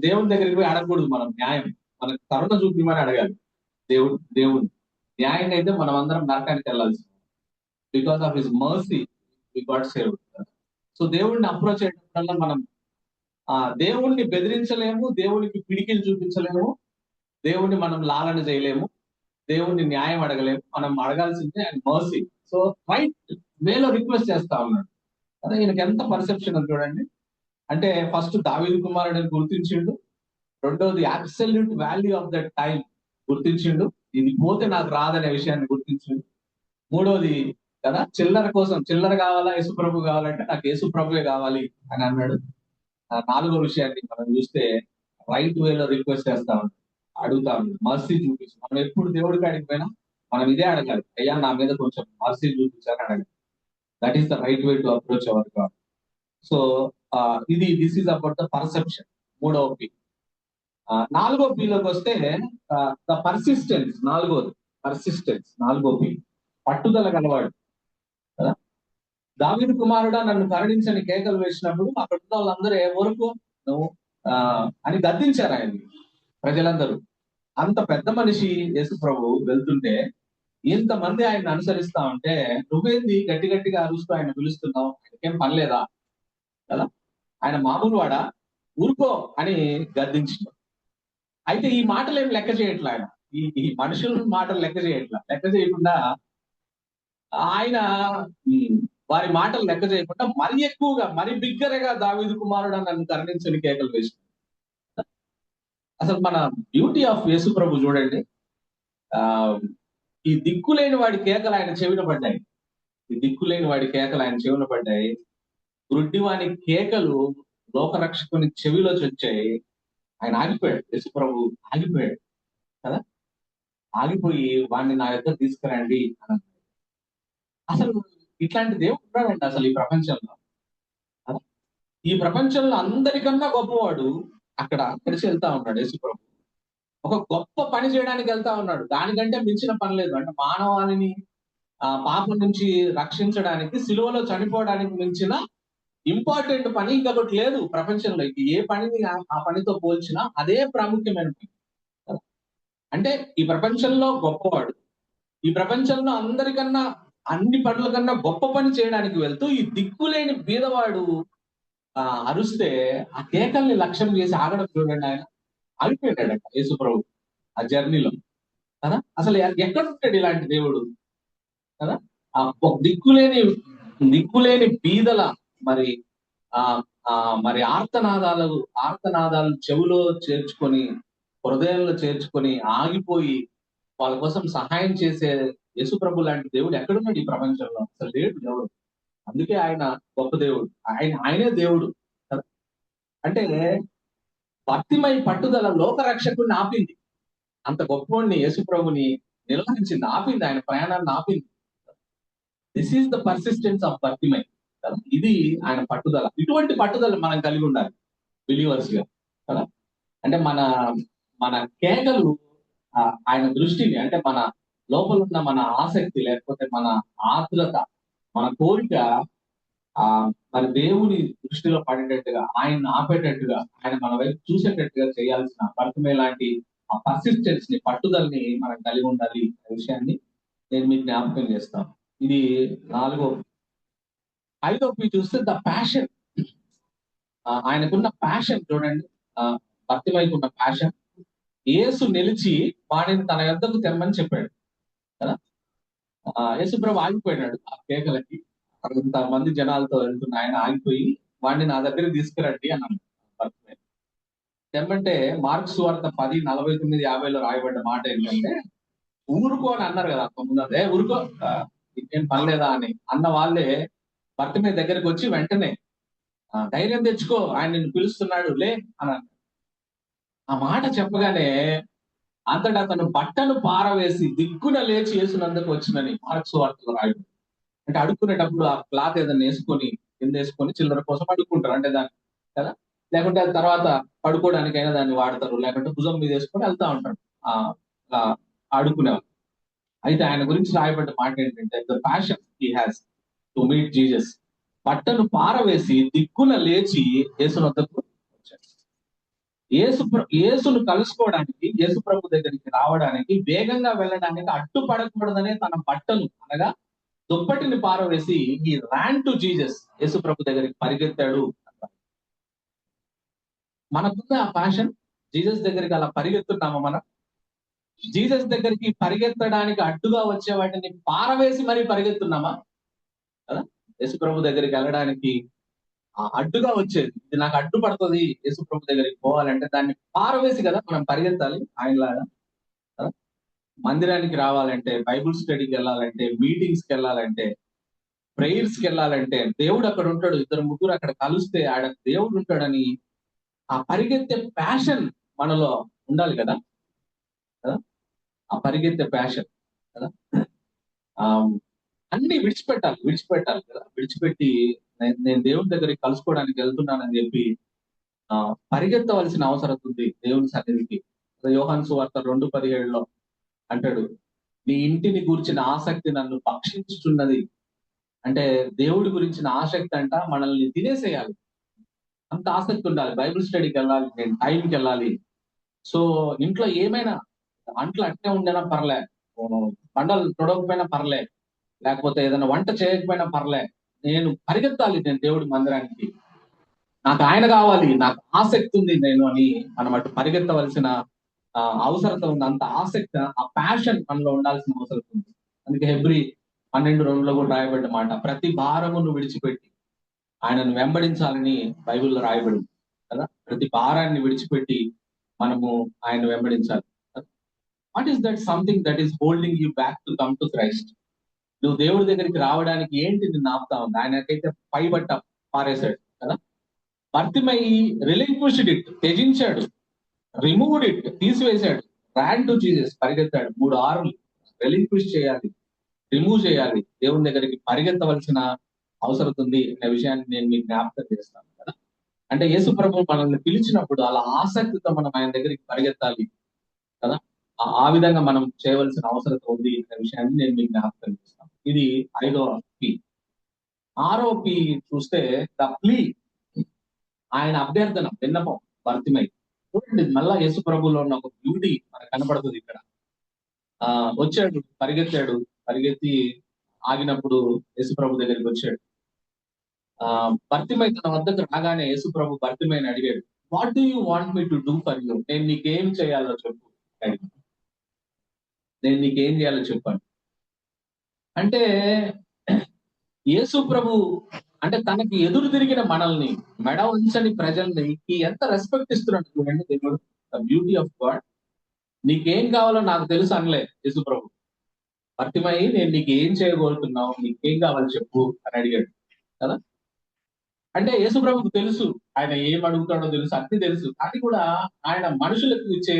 దేవుడి దగ్గరికి పోయి అడగకూడదు మనం న్యాయం, మనకు కరుణ చూపించమని అడగాలి. దేవుడు న్యాయంగా అయితే మనం అందరం నరకానికి వెళ్ళాల్సింది. Because of his mercy we got saved. So దేవుడిని అప్రోచ్ అయ్యేటప్పుడల్లా మనం దేవుణ్ణి బెదిరించలేము, దేవునికి పిడికిలు చూపించలేము, దేవుణ్ణి మనం లాలన చేయలేము, దేవుణ్ణి న్యాయం అడగలేము. మనం అడగాల్సిందే ఆయన మర్సీ. సో రైట్ వేలో రిక్వెస్ట్ చేస్తా ఉన్నాడు. అదే ఈయనకి ఎంత పర్సెప్షన్ అని చూడండి. అంటే ఫస్ట్ దావీదు కుమారుడిని గుర్తించిండు, రెండోది absolute value of that time గుర్తించిండు, ఇది పోతే నాకు రాదనే విషయాన్ని గుర్తించిండు. మూడోది కదా, చిల్లర కావాలా యేసుప్రభు కావాలంటే నాకు యేసుప్రభువే కావాలి అని అన్నాడు. నాలుగో విషయాన్ని మనం చూస్తే రైట్ వేలో రిక్వెస్ట్ చేస్తా ఉన్నాడు, అడుగుతా ఉన్నాడు, మర్సీ చూపించు. మనం ఎప్పుడు దేవుడి కాడికి పోయినా మనం ఇదే అడగాలి, అయ్యా నా మీద కొంచెం మర్సీ చూపించాలని అడగాలి. That is the right way to approach hour God. So this is about the perception, మూడవ పి. నాలుగో పిలోకి వస్తే ద పర్సిస్టెన్స్, నాలుగో పి, పట్టుదల గలవాడు కదా. దావీదు కుమారుడా నన్ను కరుణించని కేకలు వేసినప్పుడు అక్కడ ఉన్న వాళ్ళందరూ ఎవరకు నువ్వు అని గద్దించారు ఆయన్ని ప్రజలందరూ. అంత పెద్ద మనిషి యేసుప్రభు వెళ్తుంటే ఇంతమంది ఆయన అనుసరిస్తా ఉంటే నువ్వేంది గట్టి గట్టిగా అరుస్తూ ఆయన పిలుస్తున్నావు, ఆయనకేం పనిలేదా కదా, ఆయన మామూలు వాడా, ఊరుకో అని గద్దించాడు. అయితే ఈ మాటలు ఏం లెక్క చేయట్లా ఆయన, ఈ మనుషుల మాటలు లెక్క చేయకుండా ఆయన వారి మాటలు లెక్క చేయకుండా మరి ఎక్కువగా, మరి బిగ్గరగా దావీదు కుమారుడు నన్ను కరుణించని కేకలు వేసినాడు. అసలు మన బ్యూటీ ఆఫ్ యేసు ప్రభు చూడండి. ఈ దిక్కులేని వాడి కేకలు ఆయన చెవిన పడ్డాయి. గుడ్డివాని కేకలు లోకరక్షకుని చెవిలోకి వచ్చాయి. ఆయన ఆగిపోయాడు, యేసు ప్రభు ఆగిపోయాడు కదా. ఆగిపోయి వాడిని నా యొక్క తీసుకురండి అని. అసలు ఇట్లాంటి దేవుడు ఉన్నాడండి అసలు ఈ ప్రపంచంలో. ఈ ప్రపంచంలో అందరికన్నా గొప్పవాడు అక్కడ కలిసి వెళ్తా ఉన్నాడు యేసు ప్రభు. ఒక గొప్ప పని చేయడానికి వెళ్తా ఉన్నాడు, దానికంటే మించిన పని లేదు. అంటే మానవాళిని పాపం నుంచి రక్షించడానికి, సిలువలో చనిపోవడానికి మించిన ఇంపార్టెంట్ పని ఇంకొకటి లేదు ప్రపంచంలో. ఏ పనిని ఆ పనితో పోల్చినా అదే ప్రాముఖ్యమైన పని. అంటే ఈ ప్రపంచంలో గొప్పవాడు, ఈ ప్రపంచంలో అందరికన్నా అన్ని పనుల కన్నా గొప్ప పని చేయడానికి వెళ్తూ ఈ దిక్కులేని బీదవాడు అరుస్తే ఆ కేకల్ని లక్ష్యం చేసి ఆగడం చూడండి. ఆయన ఆగిపోయాడంట యేసు ప్రభు ఆ జర్నీలో కదా. అసలు ఎక్కడ ఉంటాడు ఇలాంటి దేవుడు కదా. దిక్కులేని బీదల మరి ఆర్తనాదాలు చెవులో చేర్చుకొని, హృదయంలో చేర్చుకొని ఆగిపోయి వాళ్ళ కోసం సహాయం చేసే యేసు ప్రభు లాంటి దేవుడు ఎక్కడున్నాడు ఈ ప్రపంచంలో? అసలు లేడు దేవుడు. అందుకే ఆయన గొప్ప దేవుడు, ఆయనే దేవుడు కదా. అంటే భక్తిమై పట్టుదల లోకరక్షకుడిని ఆపింది, అంత గొప్పవాడిని యేసు ప్రభుని నిర్వహించింది, ఆపింది, ఆయన ప్రయాణాన్ని ఆపింది. This is the persistence of భక్తిమై కదా. ఇది ఆయన పట్టుదల. ఇటువంటి పట్టుదల మనం కలిగి ఉండాలి బిలీవర్స్ గా కదా. అంటే మన కేకలు ఆయన దృష్టిని, అంటే మన లోపల ఉన్న మన ఆసక్తి, లేకపోతే మన ఆతురత, మన కోరిక మరి దేవుని దృష్టిలో పడేటట్టుగా, ఆయన ఆపేటట్టుగా, ఆయన మన వైపు చూసేటట్టుగా చేయాల్సిన భక్తిమై లాంటి ఆ పర్సిస్టెన్స్ ని, పట్టుదలని మనం కలిగి ఉండాలి అనే విషయాన్ని నేను మీకు జ్ఞాపకం చేస్తాను. ఇది నాలుగో. ఐదో పి చూస్తే ద ప్యాషన్. ఆయనకున్న ప్యాషన్ చూడండి, భక్తిమైకు ఉన్న ప్యాషన్. యేసు నిలిచి వాడిని తన యొద్దకు తెమ్మని చెప్పాడు కదా. యేసుప్రభు ఆగిపోయినాడు ఆ కేకలకి. అంతమంది జనాలతో వెళ్తున్న ఆయన ఆగిపోయి, వాడిని నా దగ్గరికి తీసుకురండి అన్నాడు. ఏమంటే మార్క్స్ వార్త 10:49-50లో రాయబడ్డ మాట ఏంటంటే, ఊరుకో అని అన్నారు కదా ముందు, ఊరుకో ఇంకేం పనిలేదా అని అన్న వాళ్ళే భర్తమే దగ్గరికి వచ్చి వెంటనే ధైర్యం తెచ్చుకో, ఆయన నిన్ను పిలుస్తున్నాడు లే అని అన్నారు. ఆ మాట చెప్పగానే అంతటా అతను బట్టలు పారవేసి దిక్కున లేచి యేసునందుకు వచ్చినని మార్క్స్ వార్తలో రాయబడి. అంటే అడుక్కునేటప్పుడు ఆ క్లాత్ ఏదైనా వేసుకొని కింద వేసుకొని చిల్లర కోసం అడుక్కుంటారు, అంటే దాన్ని కదా, లేకుంటే అది తర్వాత పడుకోవడానికైనా దాన్ని వాడతారు, లేకుంటే భుజం మీద వేసుకొని వెళ్తా ఉంటారు ఆ అడుక్కునేవాళ్ళు. అయితే ఆయన గురించి రాయబడ్డ మాట ఏంటంటే, the passion he has to meet Jesus. బట్టను పారవేసి దిక్కున లేచి యేసునొద్దకు వచ్చాడు. యేసును కలుసుకోవడానికి, యేసు ప్రభు దగ్గరికి రావడానికి, వేగంగా వెళ్ళడానికి అడ్డుపడకూడదనే తన బట్టను అనగా దుప్పటిని పారవేసి ఈ ర్యాన్ టు జీసస్, యేసు ప్రభు దగ్గరికి పరిగెత్తాడు. మనకుంది ఆ ప్యాషన్? జీసస్ దగ్గరికి అలా పరిగెత్తున్నామా మనం? జీసస్ దగ్గరికి పరిగెత్తడానికి అడ్డుగా వచ్చే వాటిని పారవేసి మరీ పరిగెత్తున్నామా కదా? యేసు ప్రభు దగ్గరికి వెళ్ళడానికి అడ్డుగా వచ్చేది, ఇది నాకు అడ్డుపడుతుంది యేసు ప్రభు దగ్గరికి పోవాలంటే, దాన్ని పారవేసి కదా మనం పరిగెత్తాలి ఆయనలాగా. మందిరానికి రావాలంటే, బైబుల్ స్టడీకి వెళ్ళాలంటే, మీటింగ్స్ కి వెళ్ళాలంటే, ప్రేయర్స్ కి వెళ్ళాలంటే, దేవుడు అక్కడ ఉంటాడు, ఇద్దరు ముగ్గురు అక్కడ కలిస్తే ఆడ దేవుడు ఉంటాడని ఆ పరిగెత్తే ప్యాషన్ మనలో ఉండాలి కదా. ఆ పరిగెత్తే ప్యాషన్ కదా, అన్ని విడిచిపెట్టాలి కదా. విడిచిపెట్టి నేను దేవుని దగ్గరికి కలుసుకోవడానికి వెళ్తున్నానని చెప్పి పరిగెత్తవలసిన అవసరం ఉంది దేవుని సన్నిధికి. యోహాను సువార్త 2:17లో అంటాడు, నీ ఇంటిని గూర్చిన ఆసక్తి నన్ను భక్షించుచున్నది. అంటే దేవుడి గురించిన ఆసక్తి అంట మనల్ని తినేసేయాలి, అంత ఆసక్తి ఉండాలి. బైబిల్ స్టడీకి వెళ్ళాలి, నేను టైంకి వెళ్ళాలి. సో ఇంట్లో ఏమైనా అంట్లు అట్టే ఉండేనా పర్లే, బండలు తొడవకపోయినా పర్లే, లేకపోతే ఏదైనా వంట చేయకపోయినా పర్లే, నేను పరిగెత్తాలి, నేను దేవుడి మందిరానికి, నాకు ఆయన కావాలి, నాకు ఆసక్తి ఉంది నేను అని మనం అటు పరిగెత్తవలసిన అవసరత ఉంది. అంత ఆసక్తి, ఆ ప్యాషన్ మనలో ఉండాల్సిన అవసరం ఉంది. అందుకే హెబ్రీ 12:2లో కూడా రాయబడ్డ మాట, ప్రతి భారమును విడిచిపెట్టి ఆయనను వెంబడించాలని బైబిల్లో రాయబడింది కదా. ప్రతి భారాన్ని విడిచిపెట్టి మనము ఆయన వెంబడించాలి. What is that something that is holding you back to come to Christ? నువ్వు దేవుడి దగ్గరికి రావడానికి ఏంటి నిన్ను ఆపుతా ఉంది? ఆయనకైతే పైబట్ట పారేశాడు కదా. భర్తిమయి రిలింక్విష్డ్ ఇట్, త్యజించాడు, రిమూవ్డ్ ఇట్, తీసివేశాడు, ర్యాన్ టు జీసస్, పరిగెత్తాడు. 3 ఆరులు రిలింక్విష్ చేయాలి, రిమూవ్ చేయాలి, దేవుని దగ్గరికి పరిగెత్తవలసిన అవసరం ఉంది అనే విషయాన్ని నేను మీకు జ్ఞాపకం చేస్తాను కదా. అంటే యేసు ప్రభు మనల్ని పిలిచినప్పుడు అలా ఆసక్తితో మనం ఆయన దగ్గరికి పరిగెత్తాలి కదా. ఆ విధంగా మనం చేయవలసిన అవసరం ఉంది అనే విషయాన్ని నేను మీకు జ్ఞాపకం చేస్తాను. ఇది 5వ పి. 6వ పి చూస్తే ద ప్లీ, ఆయన అభ్యర్థన, విన్నపం భర్తిమై. చూడండి, మళ్ళా యేసు ప్రభులో ఉన్న ఒక బ్యూటీ మనకు కనపడుతుంది ఇక్కడ. వచ్చాడు, పరిగెత్తి ఆగినప్పుడు యేసు ప్రభు దగ్గరికి వచ్చాడు. భర్తిమై తన వద్దకు రాగానే యేసు ప్రభు భర్తిమైని అడిగాడు, what do you want me to do for you? నేను నీకేం చేయాలో చెప్పు, నేను నీకేం చేయాలో చెప్పాను. అంటే యేసు ప్రభు అంటే తనకి ఎదురు తిరిగిన మనల్ని, మెడ ఉంచని ప్రజల్ని ఎంత రెస్పెక్ట్ ఇస్తున్నాడు చూడండి దేవుడు. The beauty of God. నీకేం కావాలో నాకు తెలుసు అనలే యేసు ప్రభు. భర్తిమై నేను నీకు ఏం చేయగలుగుతున్నావు, నీకేం కావాలో చెప్పు అని అడిగాడు కదా. అంటే యేసు ప్రభుకు తెలుసు ఆయన ఏం అడుగుతాడో తెలుసు, అన్ని తెలుసు. అది కూడా ఆయన మనుషులకు ఇచ్చే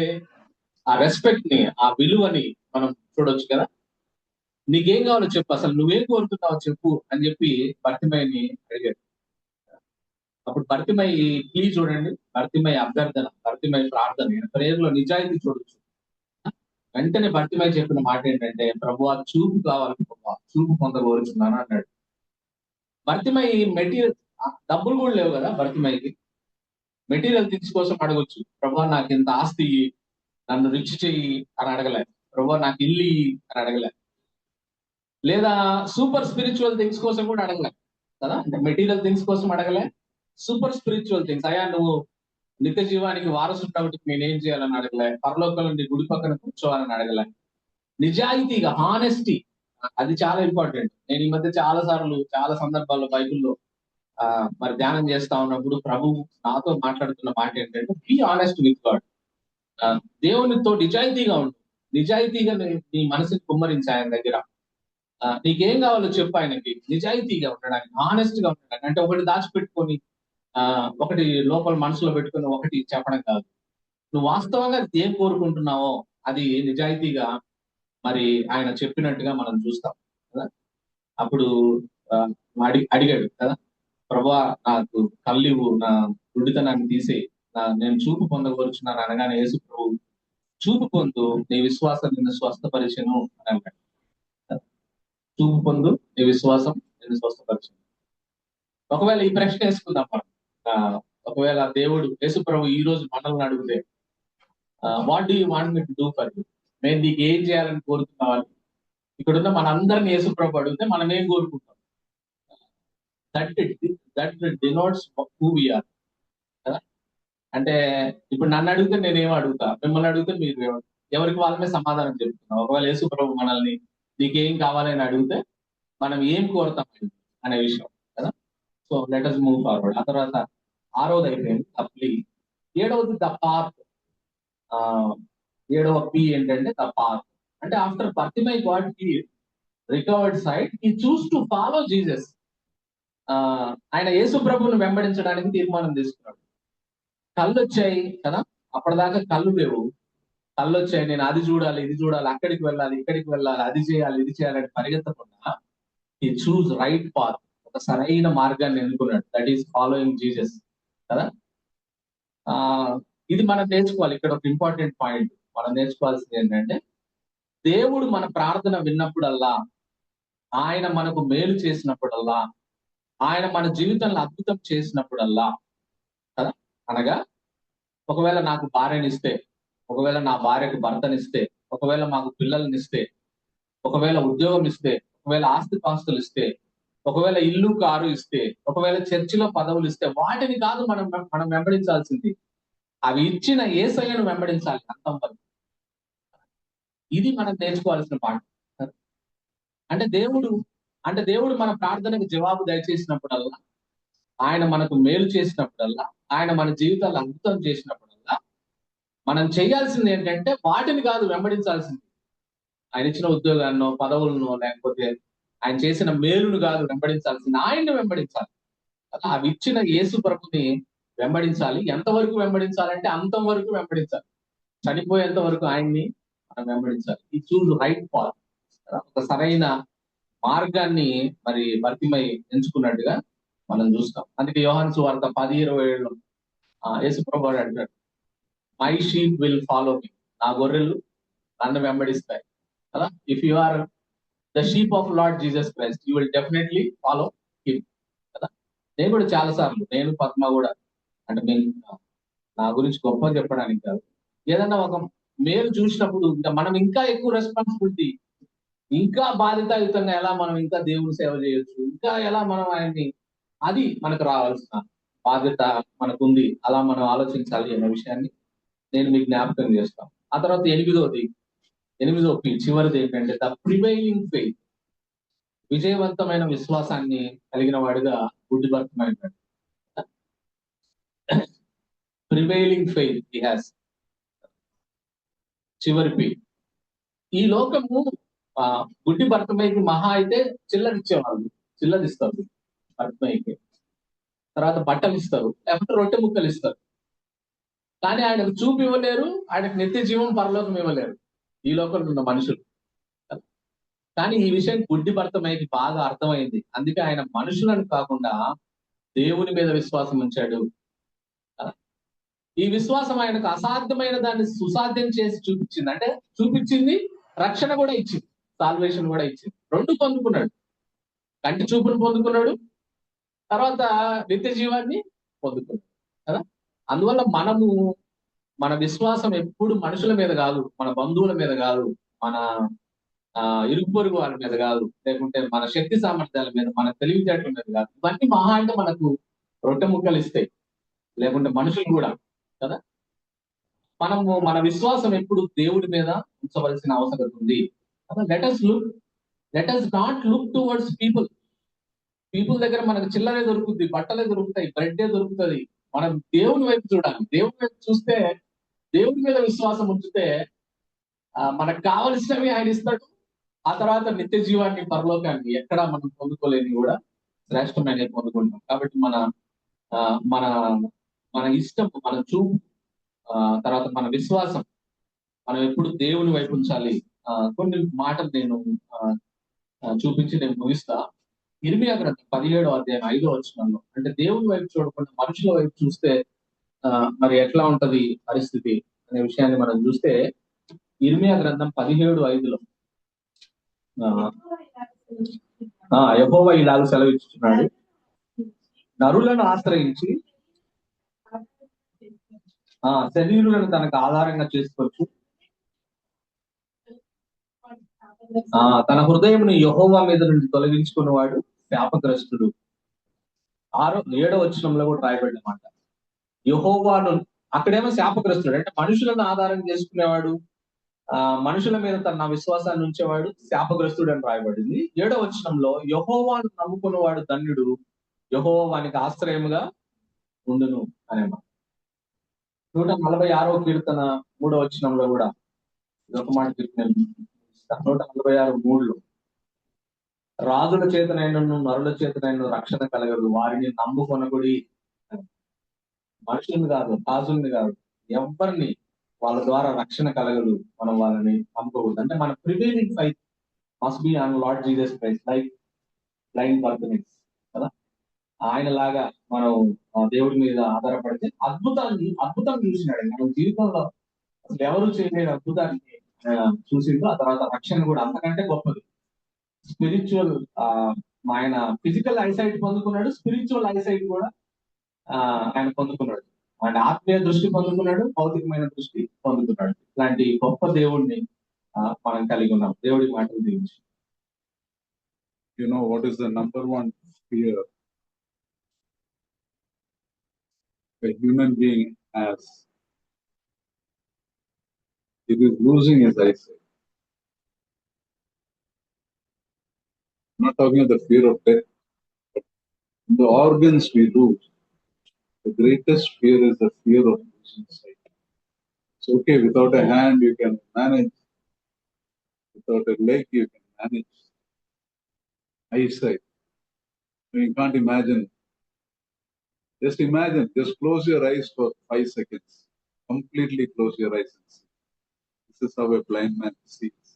ఆ రెస్పెక్ట్ ని, ఆ విలువని మనం చూడొచ్చు కదా. నీకేం కావాలో చెప్పు, అసలు నువ్వేం కోరుతున్నావో చెప్పు అని చెప్పి భర్తిమైని అడిగాడు. అప్పుడు భర్తిమై ప్లీజ్ చూడండి, భర్తిమై అభ్యర్థన, భర్తిమై ప్రార్థన, ప్రేయర్లో నిజాయితీ చూడొచ్చు. వెంటనే భర్తిమై చెప్పిన మాట ఏంటంటే, ప్రభువా చూపు కావాలి, ప్రభువా చూపు పొందగోరుచున్నాను అన్నాడు. భర్తిమై మెటీరియల్, డబ్బులు కూడా లేవు కదా భర్తిమైకి, మెటీరియల్ థింగ్స్ కోసం అడగొచ్చు. ప్రభువా నాకు ఇంత ఆస్తి, నన్ను రిచ్ చెయ్యి అని అడగలే. ప్రభువా నాకు ఇల్లు అని అడగలే. లేదా సూపర్ స్పిరిచువల్ థింగ్స్ కోసం కూడా అడగలే కదా. అంటే మెటీరియల్ థింగ్స్ కోసం అడగలే, సూపర్ స్పిరిచువల్ థింగ్స్, అయ్యా నువ్వు నిత్య జీవానికి వారసుడు కాబట్టి నేనేం చేయాలని అడగలే, పరలోకంలో నీ గుడి పక్కన కూర్చోవాలని అడగలే. నిజాయితీగా, హానెస్టీ అది చాలా ఇంపార్టెంట్. నేను ఈ మధ్య చాలా సార్లు చాలా సందర్భాల్లో బైబిల్లో మరి ధ్యానం చేస్తా ఉన్నప్పుడు ప్రభువు నాతో మాట్లాడుతున్న మాట ఏంటంటే, బీ ఆనెస్ట్ విత్ గాడ్. దేవునితో నిజాయితీగా ఉండు. నిజాయితీగా నీ మనసుని కుమ్మరించి ఆయన దగ్గర. నీకేం కావాలో చెప్పు ఆయనకి. నిజాయితీగా ఉండడానికి, ఆనెస్ట్ గా ఉండడానికి. అంటే ఒకటి దాచిపెట్టుకొని ఒకటి లోపల మనసులో పెట్టుకొని ఒకటి చెప్పడం కాదు. నువ్వు వాస్తవంగా ఏం కోరుకుంటున్నావో అది నిజాయితీగా మరి ఆయన చెప్పినట్టుగా మనం చూస్తాం కదా. అప్పుడు అడిగాడు కదా, ప్రభువా నాకు కళ్ళివు, నా గుడ్డితనాన్ని తీసి నేను చూపు పొందగోరుచున్నాను అనగానే యేసు ప్రభు చూపు పొందు, నీ విశ్వాసం నిన్ను స్వస్థపరిచెను అని అన్నాడు. చూపు పొందు, నీ విశ్వాసం నిన్ను స్వస్థపరిచెను. ఒకవేళ ఈ ప్రశ్న వేసుకుందాం మనం. ఒకవేళ దేవుడు యేసు ప్రభు ఈ రోజు మనల్ని అడిగితే, what do you want me to do for you? నేను నీకు ఏం చేయాలని కోరుతున్నావని ఇక్కడున్న మనందరిని యేసు ప్రభు అడిగితే మనం ఏం కోరుకుంటాం? That denotes who we are కదా. అంటే ఇప్పుడు నన్ను అడిగితే నేనేం అడుగుతా, మిమ్మల్ని అడిగితే మీరు ఎవరికి వాళ్ళమే సమాధానం చెప్తున్నాం. ఒకవేళ యేసు ప్రభు మనల్ని నీకేం కావాలని అడిగితే మనం ఏం కోరుతాం అనే విషయం కదా. So let us move forward. ఆ తర్వాత 6వది అయిపోయింది ద ప్లీ. 7వది ద పాత్. 7వ పి ఏంటంటే ద పాత్. అంటే after Bartimaeus got he recovered sight, he chose to follow Jesus. ఆయన యేసు ప్రభువును వెంబడించడానికి తీర్మానం తీసుకున్నాడు. కళ్ళు వచ్చాయి కదా, అప్పటిదాకా కళ్ళు లేవు. కళ్ళు వచ్చాయి, నేను అది చూడాలి, ఇది చూడాలి, అక్కడికి వెళ్ళాలి, ఇక్కడికి వెళ్ళాలి, అది చేయాలి, ఇది చేయాలని పరిగెత్తకుండా హీ చూస్ రైట్ పాత్, ఒక సరైన మార్గాన్ని ఎన్నుకున్నాడు. దట్ ఈస్ ఫాలోయింగ్ జీసస్ కదా. ఇది మనం నేర్చుకోవాలి. ఇక్కడ ఒక ఇంపార్టెంట్ పాయింట్ మనం నేర్చుకోవాల్సింది ఏంటంటే, దేవుడు మన ప్రార్థన విన్నప్పుడల్లా, ఆయన మనకు మేలు చేసినప్పుడల్లా, ఆయన మన జీవితంలో అద్భుతం చేసినప్పుడల్లా కదా. అనగా ఒకవేళ నాకు భార్యనిస్తే, ఒకవేళ నా భార్యకు భర్తనిస్తే, ఒకవేళ మాకు పిల్లల్ని ఇస్తే, ఒకవేళ ఉద్యోగం ఇస్తే, ఒకవేళ ఆస్తిపాస్తులు ఇస్తే, ఒకవేళ ఇల్లు కారు ఇస్తే, ఒకవేళ చర్చిలో పదవులు ఇస్తే, వాటిని కాదు మనం వెంబడించాల్సింది. అవి ఇచ్చిన యేసయ్యను వెంబడించాలి అంతం వరకు. ఇది మనం నేర్చుకోవాల్సిన పాఠం. అంటే దేవుడు మన ప్రార్థనకు జవాబు దయచేసినప్పుడల్లా, ఆయన మనకు మేలు చేసినప్పుడల్లా, ఆయన మన జీవితాల్లో అద్భుతం చేసినప్పుడల్లా మనం చేయాల్సింది ఏంటంటే వాటిని కాదు వెంబడించాల్సింది. ఆయన ఇచ్చిన ఉద్యోగాన్నో, పదవులను, లేకపోతే ఆయన చేసిన మేలును కాదు వెంబడించాల్సింది, ఆయన్ని వెంబడించాలి. అవి ఇచ్చిన యేసు ప్రభుని వెంబడించాలి. ఎంతవరకు వెంబడించాలంటే అంతం వరకు వెంబడించాలి. చనిపోయేంత వరకు ఆయన్ని మనం వెంబడించాలి. ఈ చూజ్ రైట్ పాత్, ఒక సరైన మార్గాన్ని మరి బర్తిమై ఎంచుకున్నట్టుగా మనం చూస్తాం. అందుకే యోహాను సువార్త 10:27 యేసు ప్రభువు అంటాడు, my sheep will follow me. నా గొర్రెలు నన్ను వెంబడిస్తాయి కదా. If you are the sheep of Lord Jesus Christ, you will definitely follow him కదా. నేను కూడా చాలా సార్లు, నేను పద్మ కూడా, అంటే మేము నా గురించి గొప్ప చెప్పడానికి కాదు, ఏదన్నా ఒక మేలు చూసినప్పుడు ఇంకా మనం ఇంకా ఎక్కువ రెస్పాన్సిబిలిటీ, ఇంకా బాధ్యతాయుతంగా ఎలా మనం ఇంకా దేవుని సేవ చేయొచ్చు, ఇంకా ఎలా మనం ఆయన్ని, అది మనకు రావాల్సిన బాధ్యత మనకుంది. అలా మనం ఆలోచించాలి అనే విషయాన్ని నేను మీకు జ్ఞాపకం చేస్తాను. ఆ తర్వాత 8వ పి, చివరిది ఏంటంటే ద ప్రివైలింగ్ ఫెయిత్. విజయవంతమైన విశ్వాసాన్ని కలిగిన వాడిగా గుడ్డిబర్తమైనాడు. Prevailing faith he has. చివరి పి. ఈ లోకము గుడ్డి భర్తమైకి మహా అయితే చిల్లరిచ్చేవాళ్ళు, చిల్లరిస్తారు భర్తమైకి. తర్వాత బట్టలు ఇస్తారు, లేకపోతే రొట్టె ముక్కలు ఇస్తారు. కానీ ఆయనకు చూపు ఇవ్వలేరు, ఆయనకు నిత్య జీవం పరలోకం ఇవ్వలేరు ఈ లోకంలో ఉన్న మనుషులు. కానీ ఈ విషయం గుడ్డి భర్తమైకి బాగా అర్థమైంది. అందుకే ఆయన మనుషులను కాకుండా దేవుని మీద విశ్వాసం ఉంచాడు. ఈ విశ్వాసం ఆయనకు అసాధ్యమైన దాన్ని సుసాధ్యం చేసి చూపించింది. అంటే చూపించింది, రక్షణ కూడా ఇచ్చింది, సాల్వేషన్ కూడా ఇచ్చింది. రెండు పొందుకున్నాడు. కంటి చూపును పొందుకున్నాడు, తర్వాత నిత్య జీవాన్ని పొందుకున్నాడు కదా. అందువల్ల మన విశ్వాసం ఎప్పుడు మనుషుల మీద కాదు, మన బంధువుల మీద కాదు, మన ఇరుగు పొరుగు వారి మీద కాదు, లేకుంటే మన శక్తి సామర్థ్యాల మీద, మన తెలివితేటల మీద కాదు. ఇవన్నీ మహా అంటే మనకు రొట్టె ముక్కలు ఇస్తాయి, లేకుంటే మనుషులు కూడా కదా. మన విశ్వాసం ఎప్పుడు దేవుడి మీద ఉంచవలసిన అవసరం ఉంది. Let us look let us not look towards people దగ్గర మనకు చిల్లరే దొరుకుతుంది, బట్టలే దొరుకుతాయి, బ్రెడ్డే దొరుకుతుంది. మనం దేవుని వైపు చూడాలి. దేవుని వైపు చూస్తే, దేవుని మీద విశ్వాసం ఉంచితే మనకు కావలసినవి ఆయన ఇస్తాడు. ఆ తర్వాత నిత్య జీవాన్ని, పరలోకాన్ని ఎక్కడా మనం పొందుకోలేని కూడా శ్రేష్టమైన పొందుకుంటాం. కాబట్టి మన మన మన ఇష్టం, మన చూపు, తర్వాత మన విశ్వాసం మనం ఎప్పుడు దేవుని వైపు ఉంచాలి. కొన్ని మాటలు నేను చూపించి నేను ముగిస్తా. ఇర్మియా గ్రంథం 17వ అధ్యాయం 5వ వచనంలో, అంటే దేవుని వైపు చూడకుండా మనుషుల వైపు చూస్తే మరి ఎట్లా ఉంటది పరిస్థితి అనే విషయాన్ని మనం చూస్తే, ఇర్మియా గ్రంథం 17:5లో యెహోవా ఇలాగ సెలవిస్తున్నాడు, నరులను ఆశ్రయించి శరీరులను తనకు ఆధారంగా చేసుకోవచ్చు, తన హృదయమును యెహోవా మీద నుండి తొలగించుకున్నవాడు శాపగ్రస్తుడు. 7వ వచనంలో కూడా రాయబడిన మాట, యెహోవాను, అక్కడేమో శాపగ్రస్తుడు అంటే మనుషులను ఆధారం చేసుకునేవాడు, మనుషుల మీద తన విశ్వాసాన్ని ఉంచేవాడు శాపగ్రస్తుడు అని రాయబడింది. 7వ వచనంలో యెహోవాను నమ్ముకున్నవాడు ధన్యుడు, యెహోవా వానికి ఆశ్రయముగా ఉండును అనే మాట. 146వ కీర్తన 3వ వచనంలో కూడా ఇదొక మాట కీర్తన 146:3లో, రాజుల చేతనైనను నరుల చేతనైన రక్షణ కలగదు, వారిని నమ్ముకొనకుడి. మనుషుల్ని కాదు, రాజుల్ని కాదు, ఎవరిని వాళ్ళ ద్వారా రక్షణ కలగదు, మనం వాళ్ళని నమ్ముకోకూడదు. అంటే మన prevailing faith must be on Lord Jesus Christ, like blind Bartimaeus కదా. ఆయన లాగా మనం దేవుడి మీద ఆధారపడితే అద్భుతం చూసినాడు. మన జీవితంలో అసలు ఎవరు చేయలేని అద్భుతాన్ని చూసిండు. ఆ తర్వాత రక్షణ కూడా అంతకంటే గొప్పది. స్పిరిచువల్ ఆయన ఫిజికల్ ఐసైట్ పొందుకున్నాడు, స్పిరిచువల్ ఐసైట్ కూడా ఆయన పొందుకున్నాడు. ఆయన ఆత్మీయ దృష్టి పొందుకున్నాడు, భౌతికమైన దృష్టి పొందుకున్నాడు. ఇలాంటి గొప్ప దేవుడిని మనం కలిగి ఉన్నాం. దేవుడి మాటలు దీవించి. You know what is the number one fear a human being has? It is losing his eyesight. I'm not talking of the fear of death, but the organs we lose. The greatest fear is the fear of losing sight. It's okay, without a hand you can manage, without a leg you can manage. Eyesight, you can't imagine. Just imagine, just close your eyes for 5 seconds. Completely close your eyes and see. This is how a blind man sees.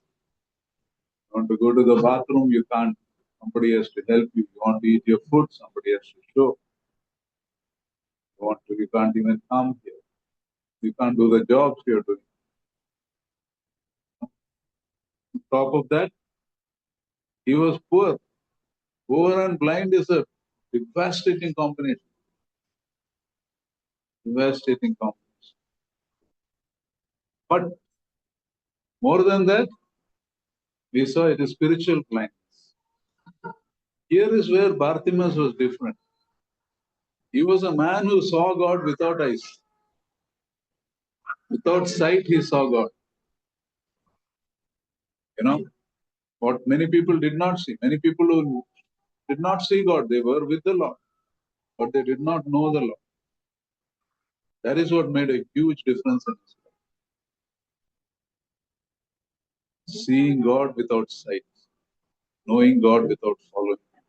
You want to go to the bathroom, you can't. Somebody has to help you. You want to eat your food, somebody has to show. You can't even come here. You can't do the jobs you're doing. On top of that, he was poor. Poor and blind is a devastating combination. Devastating combination. But more than that, we saw it is spiritual blindness. Here is where Bartimaeus was different. He was a man who saw God without eyes. Without sight, he saw God. You know, what many people did not see. Many people who did not see God, they were with the Lord, but they did not know the Lord. That is what made a huge difference in his life. Seeing God without sight, knowing God without following Him.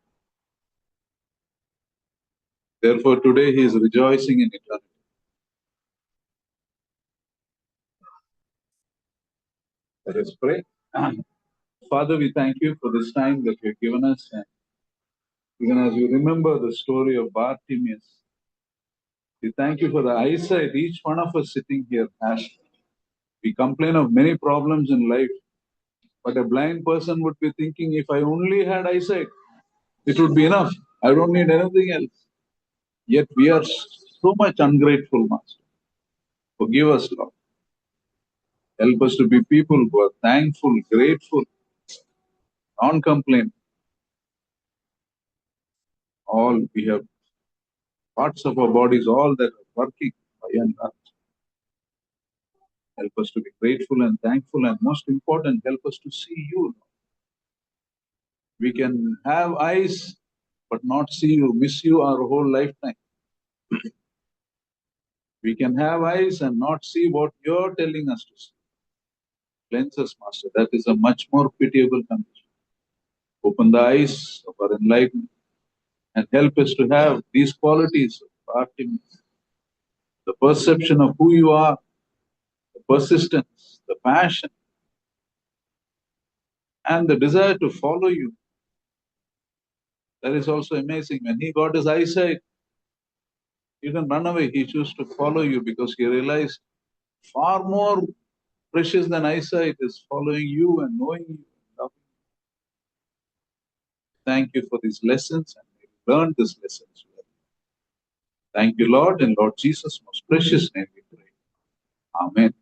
Therefore, today he is rejoicing in eternity. Let us pray. Father, we thank you for this time that you have given us, and even as we remember the story of Bartimaeus, we thank you for the eyesight each one of us sitting here has. We complain of many problems in life, but a blind person would be thinking, if I only had eyesight, it would be enough. I don't need anything else. Yet we are so much ungrateful, Master. Forgive us, Lord. Help us to be people who are thankful, grateful, non-complaining. All we have parts of our bodies, all that are working by and large. Help us to be grateful and thankful, and most important, help us to see you, Lord. We can have eyes but not see you, miss you our whole lifetime. We can have eyes and not see what you're telling us to see. Cleanse us, Master. That is a much more pitiable condition. Open the eyes of our enlightenment and help us to have these qualities of Artemis, the perception of who you are, the persistence, the passion, and the desire to follow you. That is also amazing. When he got his eyesight, he didn't run away. He chose to follow you because he realized far more precious than eyesight is following you and knowing you and loving you. Thank you for these lessons, and we learned these lessons well. Thank you, Lord, in Lord Jesus' most precious name we pray. Amen.